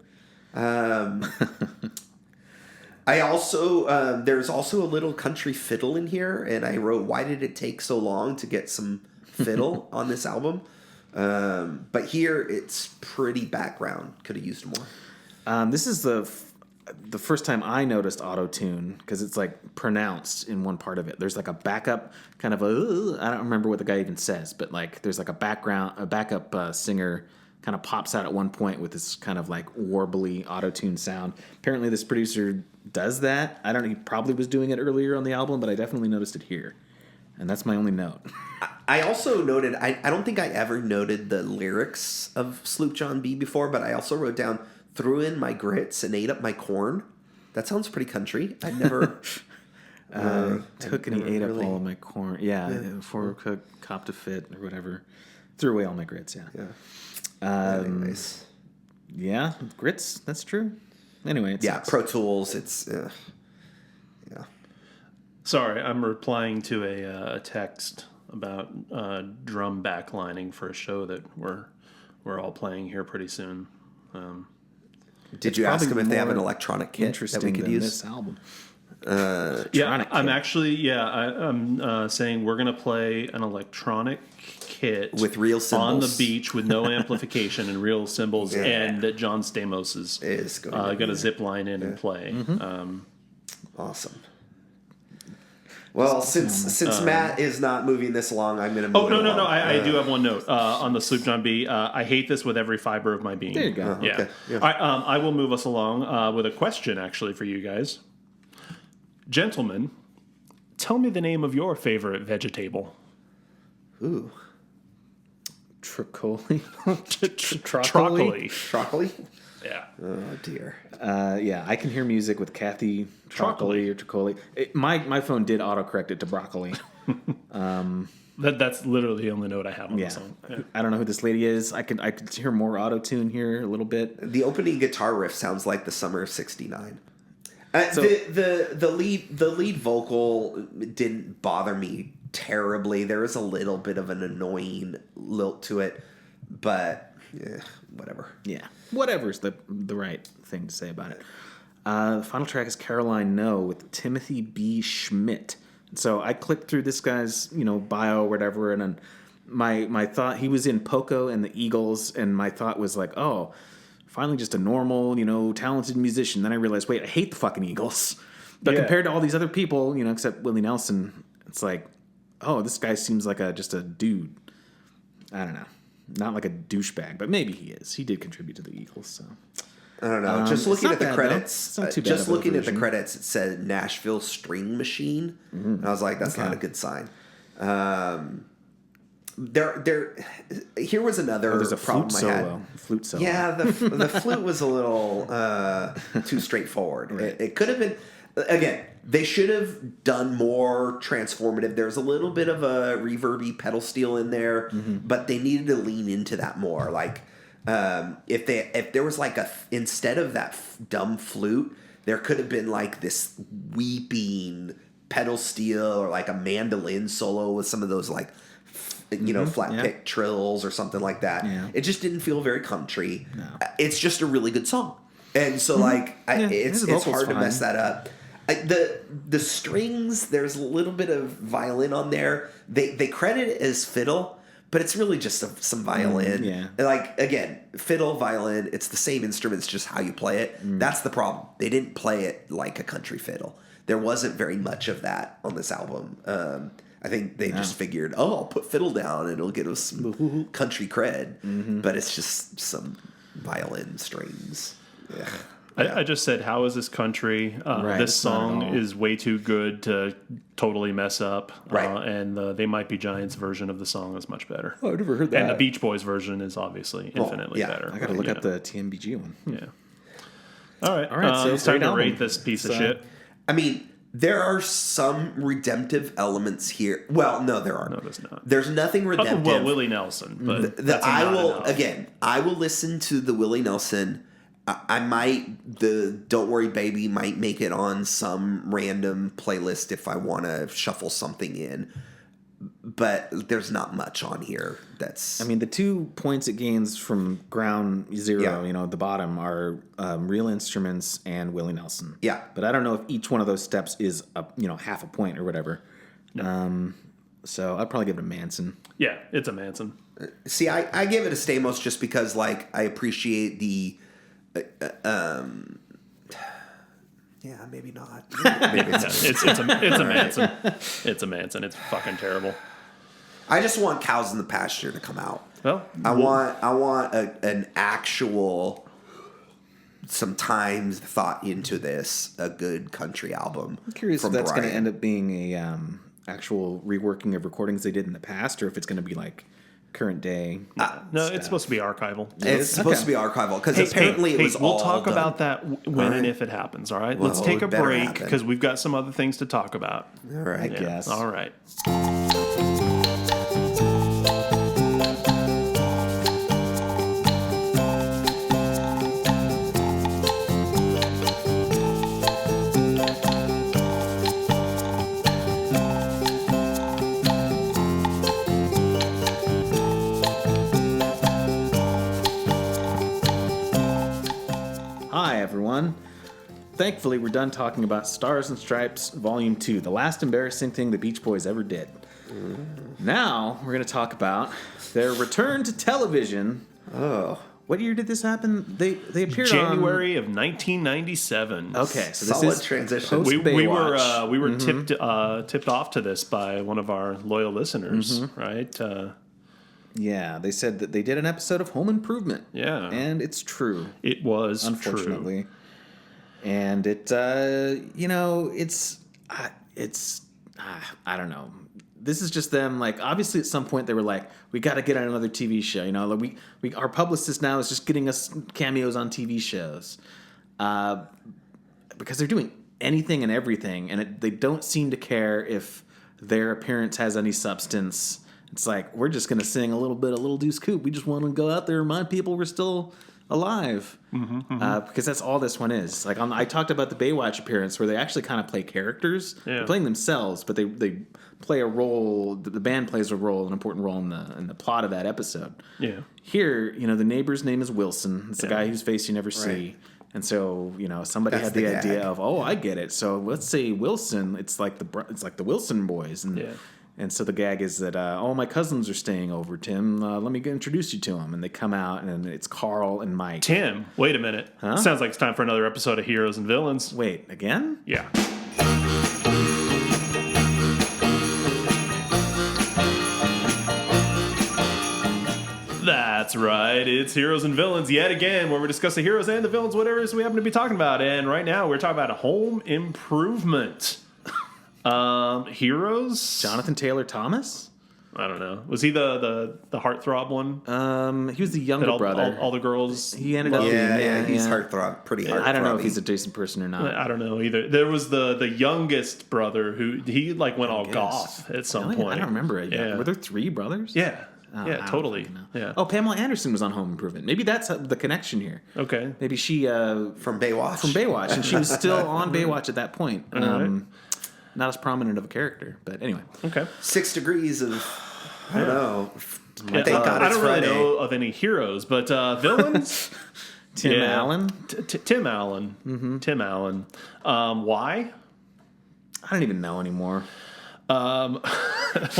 I also there's also a little country fiddle in here, and I wrote, why did it take so long to get some fiddle on this album? But here it's pretty background. Could have used more. This is the first time I noticed auto-tune because it's like pronounced in one part of it. There's like a backup kind of I don't remember what the guy even says, but like there's like a backup singer kind of pops out at one point with this kind of like warbly auto-tune sound. Apparently this producer does that. I don't know, he probably was doing it earlier on the album, but I definitely noticed it here. And that's my only note. I also noted, I don't think I ever noted the lyrics of Sloop John B before, but I also wrote down, threw in my grits and ate up my corn. That sounds pretty country. I never... Took and he ate up all of my corn. Yeah, before cooked, copped a fit or whatever. Threw away all my grits, Anyways. Yeah, grits, that's true. Anyway, it sucks. Pro Tools, it's... Sorry, I'm replying to a text about drum backlining for a show that we're all playing here pretty soon. Did you ask them if they have an more electronic kit that we interesting could than use? this album. Yeah, I'm kit. actually I'm saying we're gonna play an electronic kit With real on the cymbals. beach with no amplification and real cymbals, and that John Stamos is gonna zip line in and play. Awesome. Well, since Matt is not moving this along, I'm going to move Oh, no. along. I do have one note on the Sloop John B. I hate this with every fiber of my being. There you go. Yeah. Okay, yeah. All right, I will move us along with a question, actually, for you guys. Gentlemen, tell me the name of your favorite vegetable. Ooh. Tricoli. Troccoli. Troccoli? Yeah. Oh, dear. Yeah, I can hear music with Kathy Trocoli or Tricoli. My phone did autocorrect it to broccoli. That's literally the only note I have on Yeah. the song. Yeah. I don't know who this lady is. I could hear more auto-tune here a little bit. The opening guitar riff sounds like the summer of '69. So- The lead vocal didn't bother me terribly. There was a little bit of an annoying lilt to it, but whatever. Yeah, whatever's the right thing to say about it. The final track is Caroline No with Timothy B. Schmidt. So I clicked through this guy's bio or whatever, and then my thought, he was in Poco and the Eagles, and my thought was like, oh, finally just a normal talented musician. Then I realized, wait, I hate the fucking Eagles. But compared to all these other people, except Willie Nelson, it's like, oh, this guy seems like just a dude. I don't know. Not like a douchebag, but maybe he is. He did contribute to the Eagles, so. I don't know. Just It's looking not at the bad, credits, though. It's not too bad just of a looking at the version. credits, it said Nashville String Machine, and I was like, that's not a good sign. Here was another There's a problem flute I had. solo. Flute solo. Yeah, the flute was a little too straightforward. Right. It could have been. Again, they should have done more transformative. There's a little bit of a reverby pedal steel in there, but they needed to lean into that more. Like if there was like instead of that dumb flute, there could have been like this weeping pedal steel or like a mandolin solo with some of those like flat pick trills or something like that. Yeah. It just didn't feel very country. No. It's just a really good song, and so it's hard to mess that up. The strings, there's a little bit of violin on there. They credit it as fiddle, but it's really just some violin. Yeah. Like, again, fiddle, violin, it's the same instrument, it's just how you play it. That's the problem. They didn't play it like a country fiddle. There wasn't very much of that on this album. I think they just figured, I'll put fiddle down and it'll get us some country cred. But it's just some violin strings. Yeah. I just said, how is this country? This song is way too good to totally mess up. Right. And the They Might Be Giants version of the song is much better. Oh, I've never heard that. And the Beach Boys version is obviously infinitely better. I got to look up the TMBG one. Yeah. All right. So it's time great to album. rate this piece of shit. I mean, there are some redemptive elements here. Well, no, there aren't. No, there's not. There's nothing redemptive. Well, Willie Nelson, but I will listen to the Willie Nelson. I might Don't Worry Baby might make it on some random playlist if I want to shuffle something in. But there's not much on here that's... I mean, the 2 points it gains from ground zero, Yeah. at the bottom, are real instruments and Willie Nelson. Yeah. But I don't know if each one of those steps is half a point or whatever. So I'd probably give it a Manson. Yeah, it's a Manson. See, I give it a Stamos just because, like, I appreciate the... yeah, maybe not. Maybe It's a Manson. It's a Manson. It's fucking terrible. I just want Cows in the Pasture to come out. Well, I want an actual, sometimes thought into this, a good country album. I'm curious from if that's going to Brian. end up being a actual reworking of recordings they did in the past, or if it's going to be like current day. no, it's supposed to be archival. It's supposed to be archival because apparently it was we'll all talk done. about that when and if it happens. All right, Well, let's take a it better break happen. because we've got some other things to talk about. All right. I guess. All right. Hi, everyone. Thankfully, we're done talking about Stars and Stripes Volume 2, the last embarrassing thing the Beach Boys ever did. Now, we're going to talk about their return to television. Oh, What year did this happen? They appeared January of 1997. Okay, so this solid is transition. post- We were Baywatch. tipped off to this by one of our loyal listeners, right? Yeah, they said that they did an episode of Home Improvement. Yeah. And it's true, It was unfortunately. true. And it, I don't know. This is just them. Like, obviously, at some point they were like, "We got to get on another TV show." Like our publicist now is just getting us cameos on TV shows, because they're doing anything and everything, and they don't seem to care if their appearance has any substance. It's like, we're just going to sing a little bit of Little Deuce Coupe. We just want to go out there and remind people we're still alive. Because that's all this one is. Like, I talked about the Baywatch appearance where they actually kind of play characters. Yeah. They're playing themselves, but they play a role. The band plays a role, an important role in the plot of that episode. Yeah. Here, the neighbor's name is Wilson. It's the guy whose face you never see. Right. And so, somebody That's had the the idea gag. of, I get it. So let's say Wilson. It's like the Wilson boys. And Yeah. And so the gag is that, my cousins are staying over, Tim. Let me introduce you to them. And they come out, and it's Carl and Mike. Tim, wait a minute. Sounds like it's time for another episode of Heroes and Villains. Wait, again? Yeah. That's right. It's Heroes and Villains yet again, where we discuss the heroes and the villains, whatever it is we happen to be talking about. And right now, we're talking about Home Improvement. Heroes? Jonathan Taylor Thomas? I don't know. Was he the heartthrob one? He was the younger brother. All the girls. He ended up. He's heartthrob, pretty heartthrob. I don't know if he's a decent person or not. I don't know either. There was the youngest brother who he went all goth at some point. I don't remember it. Yeah. Were there 3 brothers? Yeah. I Totally. don't Yeah. Oh, Pamela Anderson was on Home Improvement. Maybe that's the connection here. Okay. Maybe she from Baywatch. and she was still on Baywatch at that point. Not as prominent of a character, but anyway. Okay. 6 degrees of I don't know. Yeah, Thank God I it's don't really Friday. know of any heroes, but villains. Tim Allen. Tim Allen. Mm-hmm. Tim Allen. Why? I don't even know anymore. One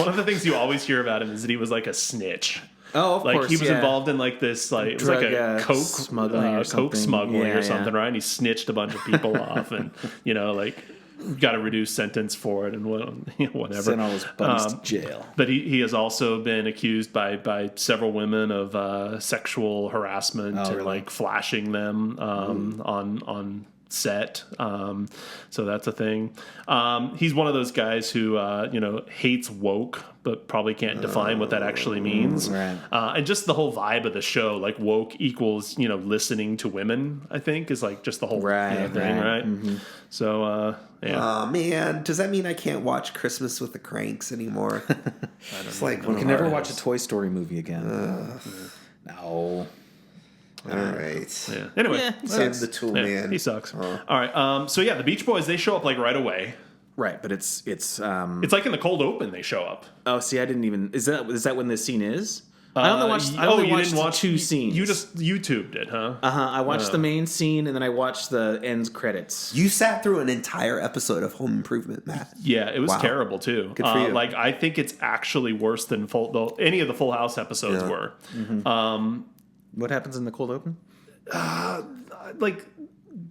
of the things you always hear about him is that he was like a snitch. Oh, of course. He was involved in like this, like it was like a coke smuggling or something, right? And he snitched a bunch of people off, and like got a reduced sentence for it, and whatever. Sent all his buddies to jail. But he has also been accused by several women of sexual harassment and like flashing them on set. So that's a thing. He's one of those guys who hates woke, but probably can't define what that actually means. Right. And just the whole vibe of the show, like woke equals listening to women, I think is like just the whole thing, right? Mm-hmm. So Oh man, does that mean I can't watch Christmas with the Cranks anymore? It's like We can never watch a Toy Story movie again. No. All right. Yeah. Anyway, Save the tool, man. he sucks. All right. So yeah, the Beach Boys, they show up like right away. Right, but it's It's like in the cold open they show up. Oh, see, I didn't even. Is that when this scene is? I only watched the 2 scenes. You just YouTubed it, huh? I watched the main scene and then I watched the end credits. You sat through an entire episode of Home Improvement, Matt. Yeah, it was terrible too. Good for you. Like I think it's actually worse than any of the Full House episodes were. Mm-hmm. What happens in the cold open? Like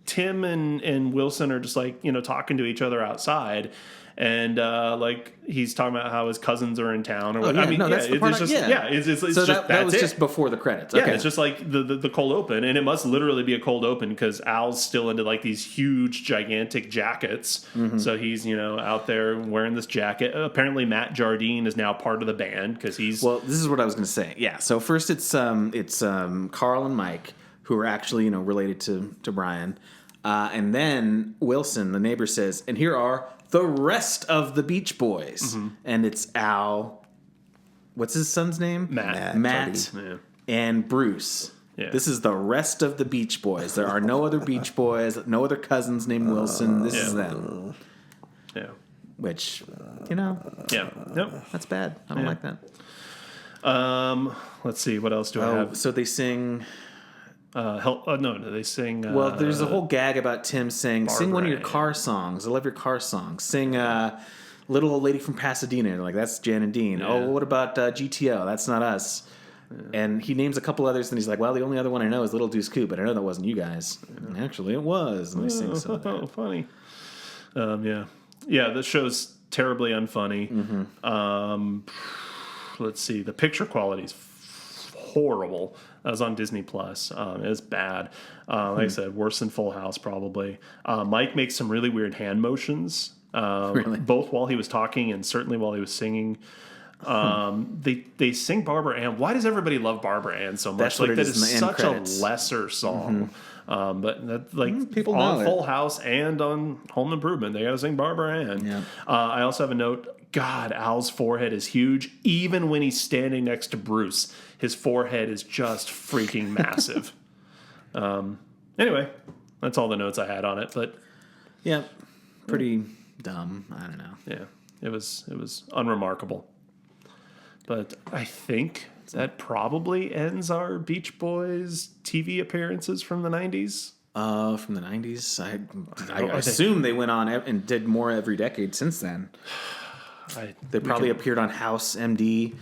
Tim and Wilson are just like talking to each other outside, and like he's talking about how his cousins are in town. Or that's the part. It's so just that was just before the credits. Yeah, Okay. it's just like the cold open, and it must literally be a cold open because Al's still into like these huge, gigantic jackets. Mm-hmm. So he's out there wearing this jacket. Apparently, Matt Jardine is now part of the band because he's This is what I was going to say. Yeah. So first, it's Carl and Mike who are actually related to Brian, and then Wilson, the neighbor, says, "And here are the rest of the Beach Boys," and it's Al. What's his son's name? Matt. Yeah. And Bruce. Yeah. This is the rest of the Beach Boys. There are no other Beach Boys, no other cousins named Wilson. This is them. Yeah. Which, Yeah. Yep. that's bad. I don't like that. Let's see. What else do I have? So they sing. No, they sing. Well, there's a whole gag about Tim saying, "Sing one of your Barbara car songs. I love your car songs. Sing Little Old Lady from Pasadena." They're like, that's Jan and Dean. Yeah. Oh, what about GTO? That's not us. Yeah. And he names a couple others, and he's like, well, the only other one I know is Little Deuce Coupe, but I know that wasn't you guys. And actually, it was. And they sing some of that. Oh, funny. Yeah, this show's terribly unfunny. Mm-hmm. Let's see. The picture quality's horrible. That was on Disney Plus. It's bad. Like I said, worse than Full House probably. Mike makes some really weird hand motions, both while he was talking and certainly while he was singing. They sing Barbara Ann. Why does everybody love Barbara Ann so much? That's what like it that is in the is end such credits. a lesser song. But that, people on know it. Full House and on Home Improvement, they got to sing Barbara Ann. Yeah. I also have a note. God, Al's forehead is huge. Even when he's standing next to Bruce, his forehead is just freaking massive. Anyway, that's all the notes I had on it. But Yeah, pretty dumb. I don't know. yeah, it was unremarkable. But I think that probably ends our Beach Boys TV appearances from the 90s. From the 90s? I assume they went on and did more every decade since then. They probably appeared on House MD.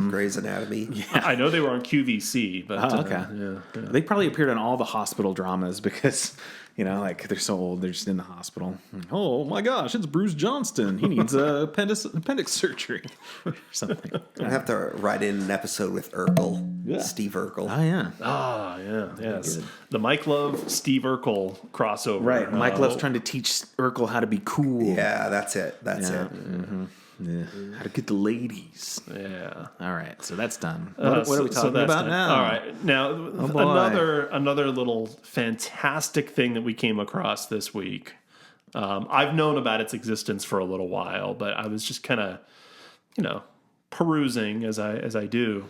Grey's Anatomy. I know they were on QVC, but Okay. They probably appeared on all the hospital dramas because, like they're so old, they're just in the hospital. Oh my gosh, it's Bruce Johnston. He needs appendix surgery or something. I have to write in an episode with Urkel, Steve Urkel. Oh, yeah. Yes. The Mike Love, Steve Urkel crossover. Right. Mike Love's trying to teach Urkel how to be cool. Yeah, that's it. That's it. Mm-hmm. Yeah. How to get the ladies. Yeah. All right, so that's done. What are we talking about done. now? All right, now another little fantastic thing that we came across this week. I've known about its existence for a little while, but I was just kind of, perusing as I do,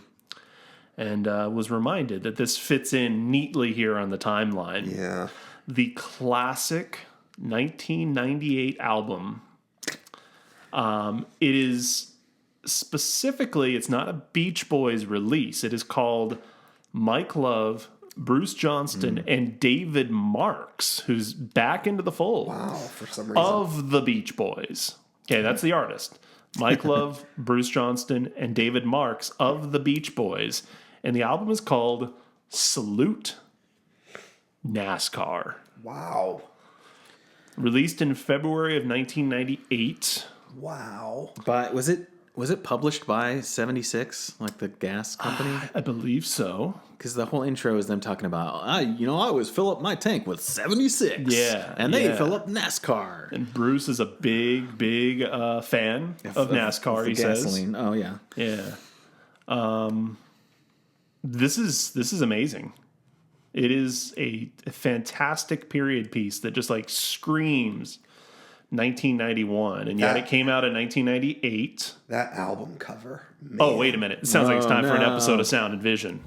and was reminded that this fits in neatly here on the timeline. Yeah. The classic 1998 album. It is specifically, it's not a Beach Boys release. It is called Mike Love, Bruce Johnston, and David Marks, who's back into the fold. Wow, for some reason. Of the Beach Boys. Okay, that's the artist. Mike Love, Bruce Johnston, and David Marks of the Beach Boys. And the album is called Salute NASCAR. Wow. Released in February of 1998. Wow. But was it published by 76, like the gas company? I believe so. Because the whole intro is them talking about, I always fill up my tank with 76. Yeah. And they fill up NASCAR. And Bruce is a big fan of NASCAR, he gasoline. says. Oh, yeah. Yeah. This is amazing. It is a fantastic period piece that just like screams 1991, and yet it came out in 1998. That album cover. Man. Oh, wait a minute. It sounds like it's time for an episode of Sound and Vision.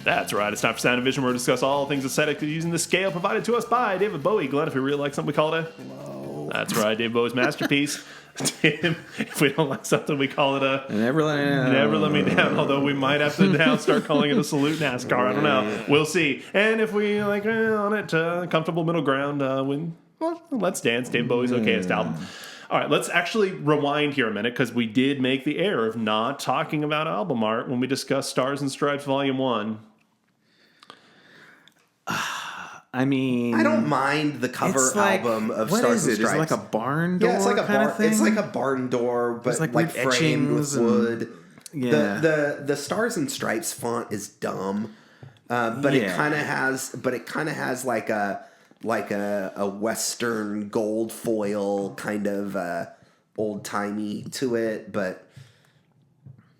That's right. It's time for Sound and Vision, where we discuss all things aesthetic using the scale provided to us by David Bowie. Glenn, if we really like something, we call it a... Hello. That's right. David Bowie's masterpiece. Tim, if we don't like something, we call it a... Never let me down. Although we might have to now start calling it a Salute NASCAR. I don't know. We'll see. And if we like on it, comfortable middle ground, Let's Dance, David Bowie's okayest album. All right, let's actually rewind here a minute, because we did make the error of not talking about album art when we discussed Stars and Stripes Volume 1. I mean, I don't mind the cover album of Stars and Stripes. Is it like a barn door? Yeah, it's like a kind of thing? It's like a barn door, but like framed with wood. Yeah. The Stars and Stripes font is dumb, but it kind of has like a Western gold foil kind of old timey to it, but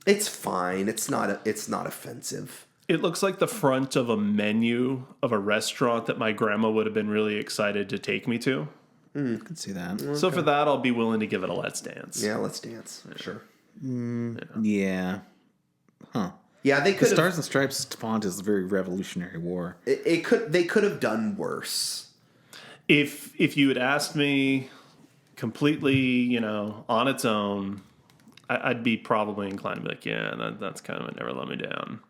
it's fine. It's not offensive. It looks like the front of a menu of a restaurant that my grandma would have been really excited to take me to. I can see that. So for that, I'll be willing to give it a Let's Dance. Yeah, Let's Dance. Sure. Yeah. Huh. Yeah, they could. The Stars and Stripes font is a very Revolutionary War. They could have done worse. If you had asked me completely, on its own, I'd be probably inclined to be like, yeah, that's kind of a Never Let Me Down.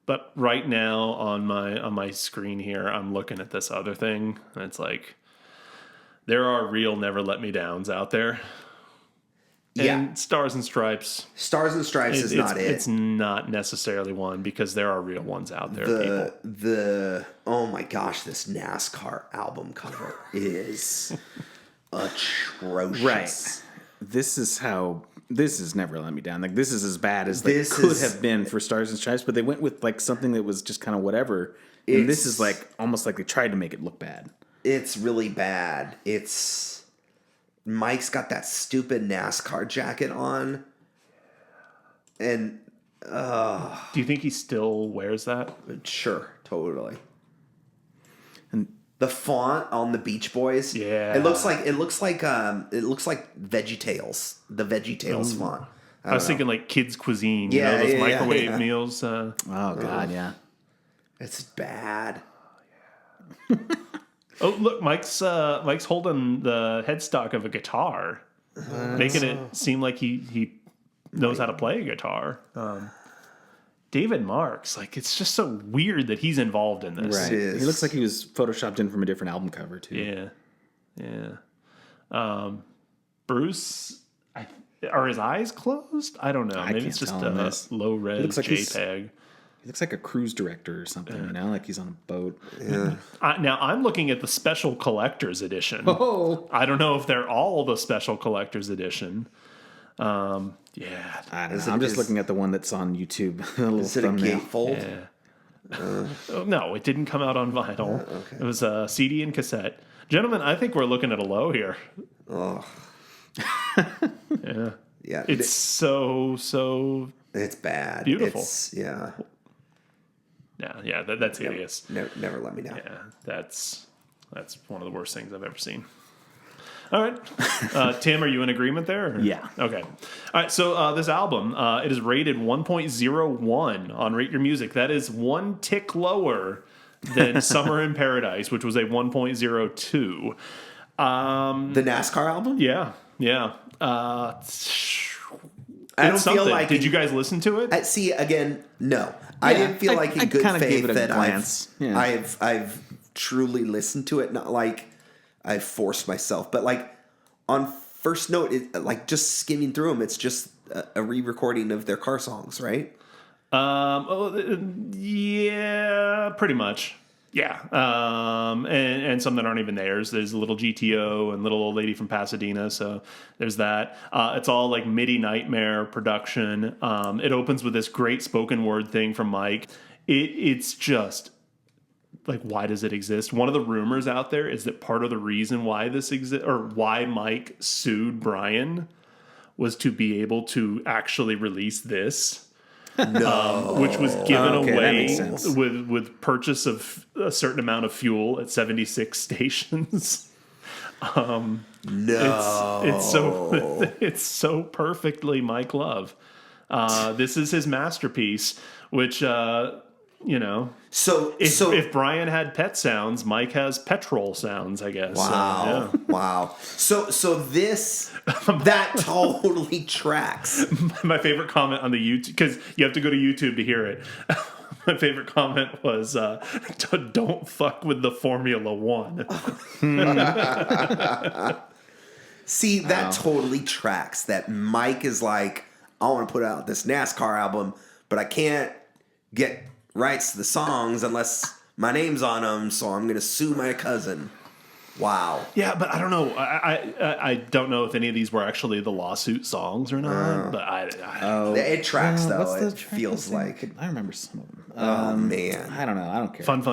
But right now on my screen here, I'm looking at this other thing, and it's like, there are real Never Let Me Downs out there. Yeah. And Stars and Stripes. Stars and Stripes is not it. It's not necessarily one, because there are real ones out there, people. Oh my gosh, this NASCAR album cover is atrocious. Right. This is Never Let Me Down. Like, this is as bad as they could have been for Stars and Stripes, but they went with like something that was just kind of whatever. And this is like almost like they tried to make it look bad. It's really bad. Mike's got that stupid NASCAR jacket on. And do you think he still wears that? Sure, totally. And the font on the Beach Boys, yeah, it looks like VeggieTales, the VeggieTales font. I was thinking like Kids Cuisine, those microwave meals. Oh God, yeah, it's bad. Oh look, Mike's holding the headstock of a guitar. making it seem like he knows how to play a guitar. David Marks, like, it's just so weird that he's involved in this. Right. He looks like he was photoshopped in from a different album cover, too. Yeah. Bruce, are his eyes closed? I don't know. Maybe it's just a low-res JPEG. He looks like a cruise director or something, like he's on a boat. Yeah. Now, I'm looking at the Special Collector's Edition. Oh! I don't know if they're all the Special Collector's Edition. I don't know. I'm just looking at the one that's on YouTube. Is it a gatefold? Yeah. No, it didn't come out on vinyl. Okay. It was a CD and cassette. Gentlemen, I think we're looking at a low here. Oh. Yeah. Yeah. It's so it's bad. Beautiful. Yeah, that's hideous. Never let me down. Yeah, that's one of the worst things I've ever seen. All right. Tim, are you in agreement there? Or? Yeah. Okay. All right, so this album, it is rated 1.01 on Rate Your Music. That is one tick lower than Summer in Paradise, which was a 1.02. The NASCAR album? Yeah. I don't feel like... Did you guys listen to it? See, again, no. I didn't feel like in good faith that I've truly listened to it. Not like I've forced myself, but like on first note, like just skimming through them, it's just a re-recording of their car songs, right? Yeah, pretty much. Yeah. And some that aren't even theirs. There's a little GTO and little old lady from Pasadena. So there's that. It's all like MIDI Nightmare production. It opens with this great spoken word thing from Mike. It's just like, why does it exist? One of the rumors out there is that part of the reason why this exists, or why Mike sued Brian, was to be able to actually release this. No. Which was given away with purchase of a certain amount of fuel at 76 stations. No. It's so perfectly Mike Love. This is his masterpiece, which if Brian had pet sounds, Mike has petrol sounds, I guess. Wow. So, yeah. Wow. So this that totally tracks. My favorite comment on the YouTube, because you have to go to YouTube to hear it. My favorite comment was, "Don't fuck with the Formula One." See, that totally tracks. That Mike is like, I want to put out this NASCAR album, but I can't get rights to the songs unless my name's on them, so I'm going to sue my cousin. Wow. Yeah, but I don't know. I don't know if any of these were actually the lawsuit songs or not. But it tracks though. What's the it track feels like. I remember some of them. Oh man, I don't know. I don't care. Fun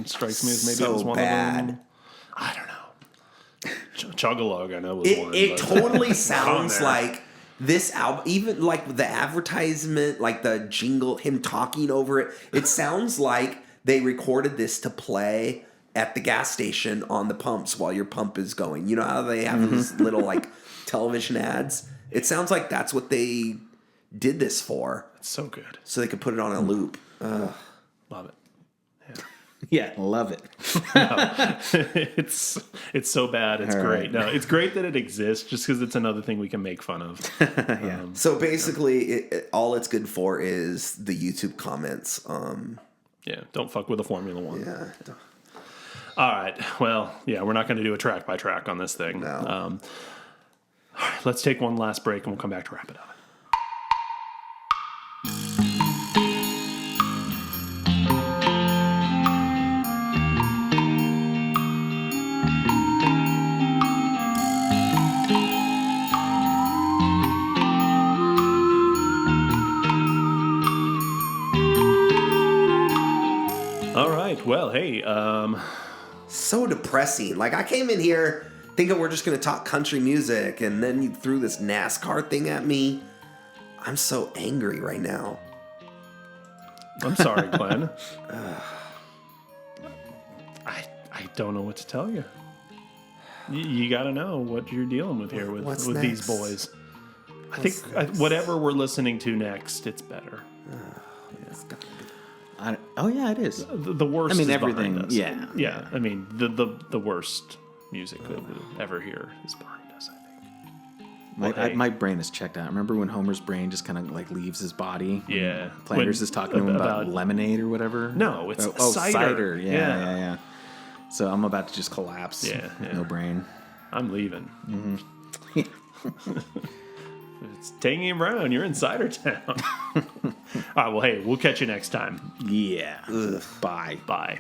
strikes me as maybe so it was one bad. of them. I don't know. Chug-a-lug, I know was one. It totally sounds like this album, even like the advertisement, like the jingle, him talking over it. It sounds like they recorded this to play at the gas station on the pumps while your pump is going. You know how they have these little like television ads? It sounds like that's what they did this for. It's so good. So they could put it on a loop. Love it. Yeah, love it. No, it's so bad. It's great. No, it's great that it exists just because it's another thing we can make fun of. Yeah. So basically, all it's good for is the YouTube comments. Yeah, don't fuck with the Formula One. Yeah. All right. Well, yeah, we're not going to do a track by track on this thing. No. All right, let's take one last break and we'll come back to wrap it up. All right. Well, hey. So depressing. Like, I came in here thinking we're just going to talk country music, and then you threw this NASCAR thing at me. I'm so angry right now. I'm sorry, Glenn. I don't know what to tell you. You got to know what you're dealing with here with these boys. I think whatever we're listening to next, it's better. It is. The worst. I mean, is everything. behind us. Yeah. I mean, the worst music that we'll ever hear is behind us, I think. My brain is checked out. Remember when Homer's brain just kind of like leaves his body? Yeah. Flanders is talking to him about lemonade or whatever. No, it's cider. Cider. Yeah. So I'm about to just collapse. Yeah. No brain. I'm leaving. It's taking him around. You're in Cider Town. All right. Well, hey, we'll catch you next time. Yeah. Ugh. Bye. Bye.